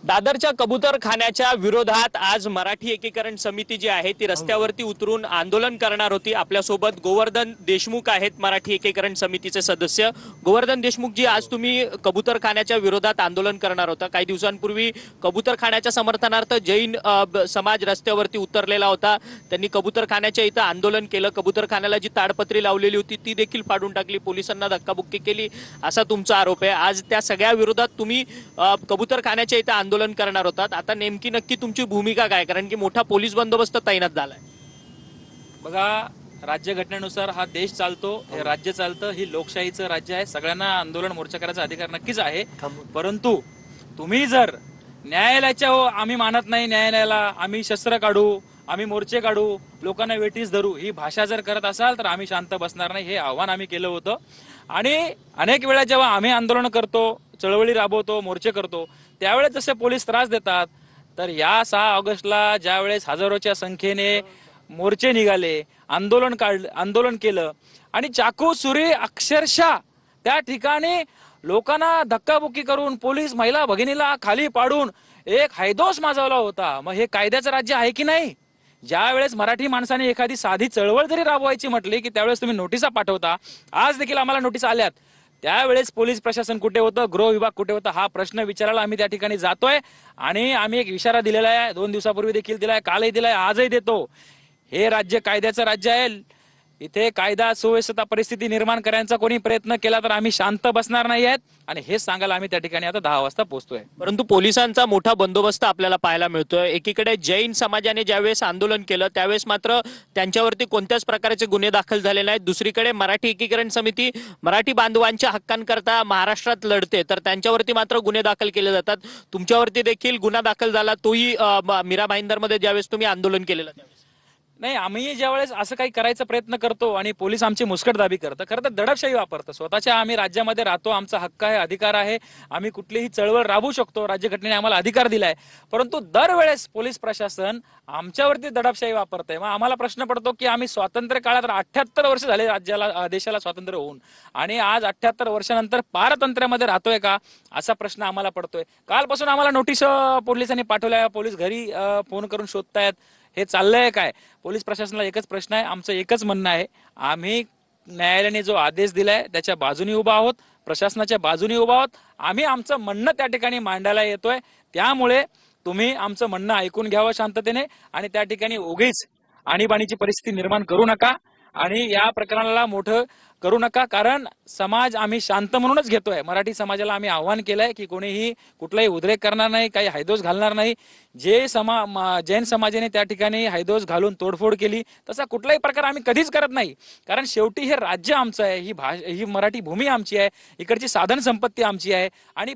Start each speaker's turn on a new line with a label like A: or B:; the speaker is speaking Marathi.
A: दादरच्या कबूतरखान्याच्या विरोधात आज मराठी एकीकरण समिती जी आहे ती रस्त्यावरती उतरून आंदोलन करणार होती। आपल्यासोबत गोवर्धन देशमुख आहेत, मराठी एकीकरण समितीचे सदस्य। गोवर्धन देशमुख जी, आज तुम्ही कबूतरखान्याच्या विरोधात आंदोलन करणार होता। काही दिवसांपूर्वी कबूतरखान्याच्या समर्थनार्थ जैन समाज रस्त्यावरती उतरलेला होता। त्यांनी कबूतरखान्याच्या इथं आंदोलन केलं। कबूतरखान्याला जी ताडपत्री लावलेली होती ती देखील फाडून टाकली, पोलिसांना धक्काबुक्की केली असा तुमचा आरोप आहे। आज त्या सगळ्या विरोधात तुम्ही कबूतरखान्याच्या इथं आंदोलन करणार होतात। आता नेमकी नक्की तुमची भूमिका काय? कारण की मोठा पोलीस बंदोबस्त तैनात झालाय।
B: बघा, राज्यघटनेनुसार हा देश चालतो, हे राज्य चालतं, ही लोकशाहीचं राज्य आहे। सगळ्यांना आंदोलन मोर्चा करायचा अधिकार नक्कीच आहे। परंतु तुम्ही जर न्यायालयाच्या आम्ही मानत नाही, न्यायालयाला आम्ही शस्त्र काढू, आम्ही मोर्चे काढू, लोकांना वेठीस धरू, ही भाषा जर करत असाल तर आम्ही शांत बसणार नाही। हे आव्हान आम्ही केलं होतं आणि अनेक वेळा जेव्हा आम्ही आंदोलन करतो, चळवळी राबवतो, मोर्चे करतो, त्यावेळेस जसे पोलीस त्रास देतात, तर या 6 ऑगस्टला ज्यावेळेस हजारोच्या संख्येने मोर्चे निघाले, आंदोलन केलं आणि चाकू सुरी अक्षरशः त्या ठिकाणी लोकांना धक्काबुक्की करून पोलीस महिला भगिनीला खाली पाडून एक हैदोस माजवला होता। मग हे कायद्याचं राज्य आहे की नाही? ज्या वेळेस मराठी माणसाने एखादी साधी चळवळ जरी राबवायची म्हटली की त्यावेळेस तुम्ही नोटिसा पाठवता। आज देखील आम्हाला नोटीस आल्यात, त्यावेळेस पोलीस प्रशासन कुठे होतं, गृह विभाग कुठे होता, हा प्रश्न विचारायला आम्ही त्या ठिकाणी जातोय आणि आम्ही एक इशारा दिलेला आहे। 2 दिवसापूर्वी देखील दिलाय, कालही दिलाय, आजही देतो। हे राज्य कायद्याचं राज्य आहे। इथे कायदा सुव्यवस्था परिस्थिती निर्माण करण्याचा कोणी प्रयत्न केला तर आम्ही शांत बसणार नाही आहेत आणि हेच सांगायला आम्ही त्या ठिकाणी आता 10 वाजता पोहोचतोय।
A: परंतु पोलिसांचा मोठा बंदोबस्त आपल्याला पाहायला मिळतोय। एकीकडे जैन समाजाने ज्यावेळेस आंदोलन केलं त्यावेळेस मात्र त्यांच्यावरती कोणत्याच प्रकारचे गुन्हे दाखल झाले नाहीत। दुसरीकडे मराठी एकीकरण समिती मराठी बांधवांच्या हक्कांकरता महाराष्ट्रात लढते, तर त्यांच्यावरती मात्र गुन्हे दाखल केले जातात। तुमच्यावरती देखील गुन्हा दाखल झाला, तोही मीरा भाईंदरमध्ये ज्यावेळेस तुम्ही आंदोलन केलेलं त्यावेळेस।
B: नाही, आम्ही ज्यावेळेस असं काही करायचा प्रयत्न करतो आणि पोलीस आमची मुस्कटदाबी करतं, खरं तर दडपशाही वापरतं। स्वतःच्या आम्ही राज्यामध्ये राहतो, आमचा हक्क आहे, अधिकार आहे, आम्ही कुठलीही चळवळ राबवू शकतो, राज्यघटनेने आम्हाला अधिकार दिलाय। परंतु दरवेळेस पोलीस प्रशासन आमच्यावरती दडपशाही वापरतंय। मग आम्हाला प्रश्न पडतो की आम्ही स्वातंत्र्य काळात 78 वर्ष झाले राज्याला, देशाला स्वातंत्र्य होऊन, आणि आज 78 वर्षानंतर पारतंत्र्यामध्ये राहतोय का, असा प्रश्न आम्हाला पडतोय। कालपासून आम्हाला नोटीस पोलिसांनी पाठवल्या, पोलीस घरी फोन करून शोधतायत। हे चाललंय काय? पोलीस प्रशासनाला एकच प्रश्न आहे, आमचं एकच म्हणणं आहे, आम्ही न्यायालयाने जो आदेश दिलाय त्याच्या बाजूने उभा आहोत, प्रशासनाच्या बाजूने उभा आहोत। आम्ही आमचं म्हणणं त्या ठिकाणी मांडायला येतोय, त्यामुळे तुम्ही आमचं म्हणणं ऐकून घ्यावं शांततेने आणि त्या ठिकाणी उगीच आणीबाणीची परिस्थिती निर्माण करू नका आणि या प्रकरणाला मोठं करू नका। कारण समाज आम्ही शांत म्हणूनच घेतोय। मराठी समाजाला आम्ही आव्हान केलंय की कोणीही कुठलाही उद्रेक करणार नाही, काही हैदोस घालणार नाही। जे जैन समाजाने त्या ठिकाणी हैदोस घालून तोडफोड केली तसा कुठलाही प्रकार आम्ही कधीच करत नाही। कारण शेवटी हे राज्य आमचं आहे, ही मराठी भूमी आमची आहे, इकडची साधन संपत्ती आमची आहे आणि